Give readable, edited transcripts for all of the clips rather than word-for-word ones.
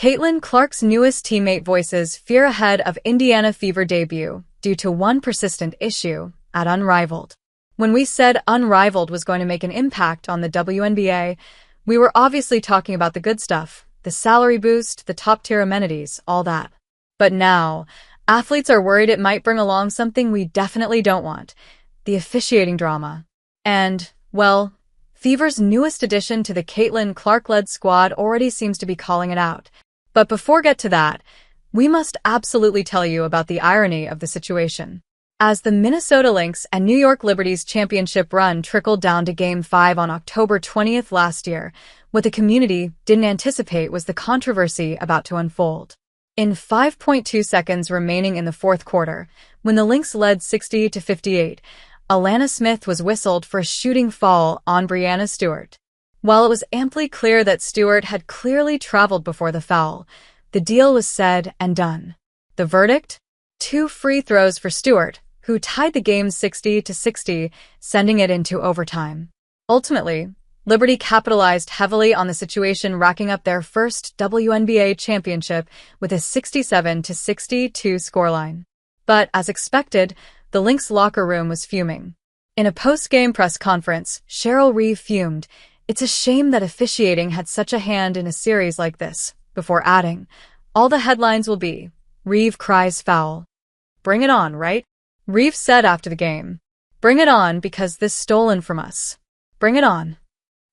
Caitlin Clark's newest teammate voices fear ahead of Indiana Fever debut due to one persistent issue at Unrivaled. When we said Unrivaled was going to make an impact on the WNBA, we were obviously talking about the good stuff, the salary boost, the top-tier amenities, all that. But now, athletes are worried it might bring along something we definitely don't want, the officiating drama. And, well, Fever's newest addition to the Caitlin Clark-led squad already seems to be calling it out. But before we get to that, we must absolutely tell you about the irony of the situation. As the Minnesota Lynx and New York Liberty's championship run trickled down to Game 5 on October 20th last year, what the community didn't anticipate was the controversy about to unfold. In 5.2 seconds remaining in the fourth quarter, when the Lynx led 60-58, Alana Smith was whistled for a shooting foul on Brianna Stewart. While it was amply clear that Stewart had clearly traveled before the foul, the deal was said and done. The verdict? 2 free throws for Stewart, who tied the game 60-60, sending it into overtime. Ultimately, Liberty capitalized heavily on the situation, racking up their first WNBA championship with a 67-62 scoreline. But, as expected, the Lynx locker room was fuming. In a post-game press conference, Cheryl Reeve fumed, "It's a shame that officiating had such a hand in a series like this," before adding, "All the headlines will be, Reeve cries foul." Bring it on, right? Reeve said after the game. Bring it on because this stolen from us. Bring it on.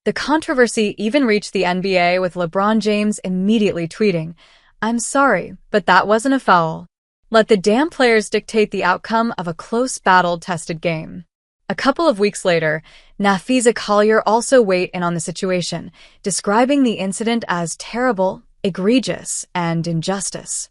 The controversy even reached the NBA with LeBron James immediately tweeting, "I'm sorry, but that wasn't a foul. Let the damn players dictate the outcome of a close battle-tested game." A couple of weeks later, Nafisa Collier also weighed in on the situation, describing the incident as terrible, egregious, and injustice.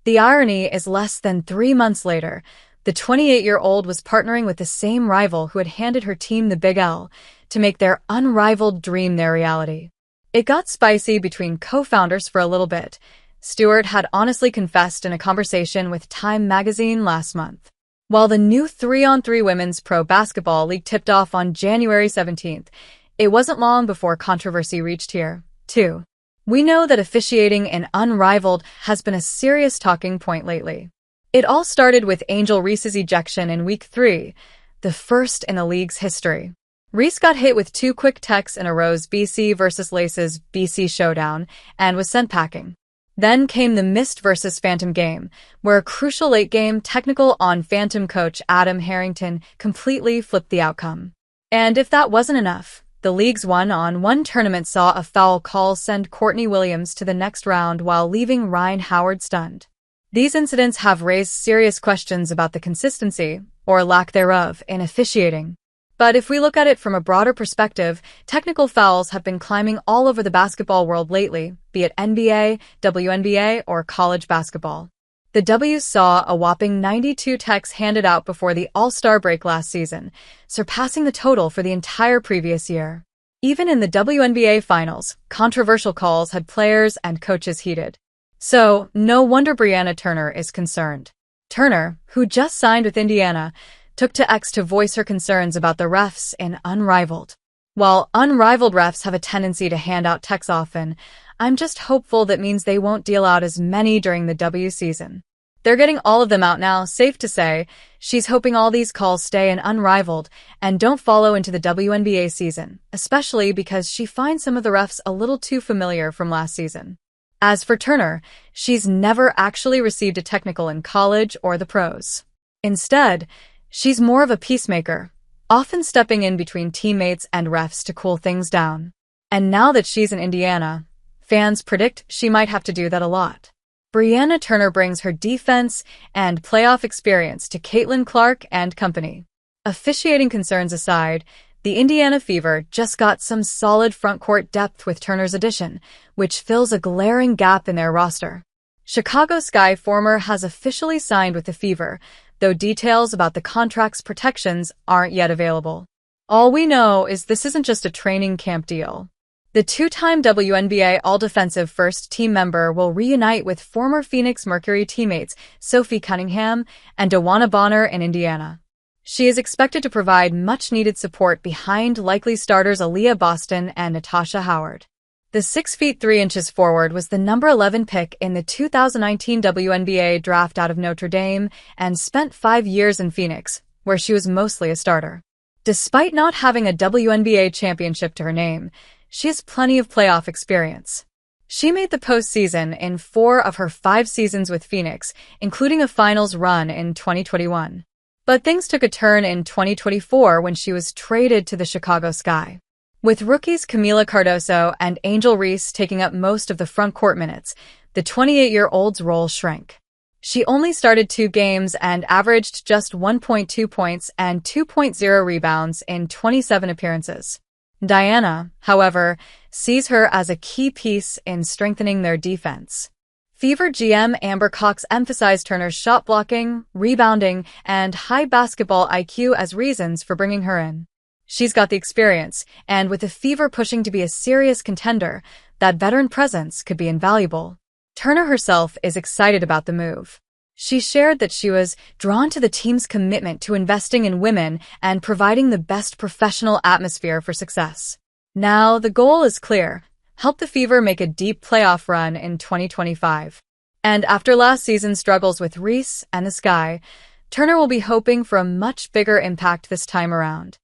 The irony is less than 3 months later, the 28-year-old was partnering with the same rival who had handed her team the Big L to make their unrivaled dream their reality. It got spicy between co-founders for a little bit. Stewart had honestly confessed in a conversation with Time magazine last month. While the new 3-on-3 Women's Pro Basketball League tipped off on January 17th, it wasn't long before controversy reached here, too. We know that officiating in Unrivaled has been a serious talking point lately. It all started with Angel Reese's ejection in Week 3, the first in the league's history. Reese got hit with 2 quick techs in a row's BC versus Lace's BC showdown and was sent packing. Then came the Mist versus Phantom game, where a crucial late-game technical on Phantom coach Adam Harrington completely flipped the outcome. And if that wasn't enough, the league's one-on-one tournament saw a foul call send Courtney Williams to the next round while leaving Ryan Howard stunned. These incidents have raised serious questions about the consistency, or lack thereof, in officiating. But if we look at it from a broader perspective, technical fouls have been climbing all over the basketball world lately, be it NBA, WNBA, or college basketball. The W's saw a whopping 92 techs handed out before the All-Star break last season, surpassing the total for the entire previous year. Even in the WNBA Finals, controversial calls had players and coaches heated. So, no wonder Brianna Turner is concerned. Turner, who just signed with Indiana, took to X to voice her concerns about the refs in Unrivaled. While Unrivaled refs have a tendency to hand out techs often, I'm just hopeful that means they won't deal out as many during the W season. They're getting all of them out now, safe to say. She's hoping all these calls stay in Unrivaled and don't follow into the WNBA season, especially because she finds some of the refs a little too familiar from last season. As for Turner, she's never actually received a technical in college or the pros. Instead, she's more of a peacemaker, often stepping in between teammates and refs to cool things down. And now that she's in Indiana, fans predict she might have to do that a lot. Brianna Turner brings her defense and playoff experience to Caitlin Clark and company. Officiating concerns aside, the Indiana Fever just got some solid frontcourt depth with Turner's addition, which fills a glaring gap in their roster. Chicago Sky former has officially signed with the Fever, though details about the contract's protections aren't yet available. All we know is this isn't just a training camp deal. The 2-time WNBA All-Defensive first-team member will reunite with former Phoenix Mercury teammates Sophie Cunningham and Dewana Bonner in Indiana. She is expected to provide much-needed support behind likely starters Aliyah Boston and Natasha Howard. The 6 feet 3 inches forward was the number 11 pick in the 2019 WNBA draft out of Notre Dame and spent 5 years in Phoenix, where she was mostly a starter. Despite not having a WNBA championship to her name, she has plenty of playoff experience. She made the postseason in 4 of her 5 seasons with Phoenix, including a finals run in 2021. But things took a turn in 2024 when she was traded to the Chicago Sky. With rookies Camila Cardoso and Angel Reese taking up most of the front court minutes, the 28-year-old's role shrank. She only started 2 games and averaged just 1.2 points and 2.0 rebounds in 27 appearances. Diana, however, sees her as a key piece in strengthening their defense. Fever GM Amber Cox emphasized Turner's shot blocking, rebounding, and high basketball IQ as reasons for bringing her in. She's got the experience, and with the Fever pushing to be a serious contender, that veteran presence could be invaluable. Turner herself is excited about the move. She shared that she was drawn to the team's commitment to investing in women and providing the best professional atmosphere for success. Now, the goal is clear: help the Fever make a deep playoff run in 2025. And after last season's struggles with Reese and the Sky, Turner will be hoping for a much bigger impact this time around.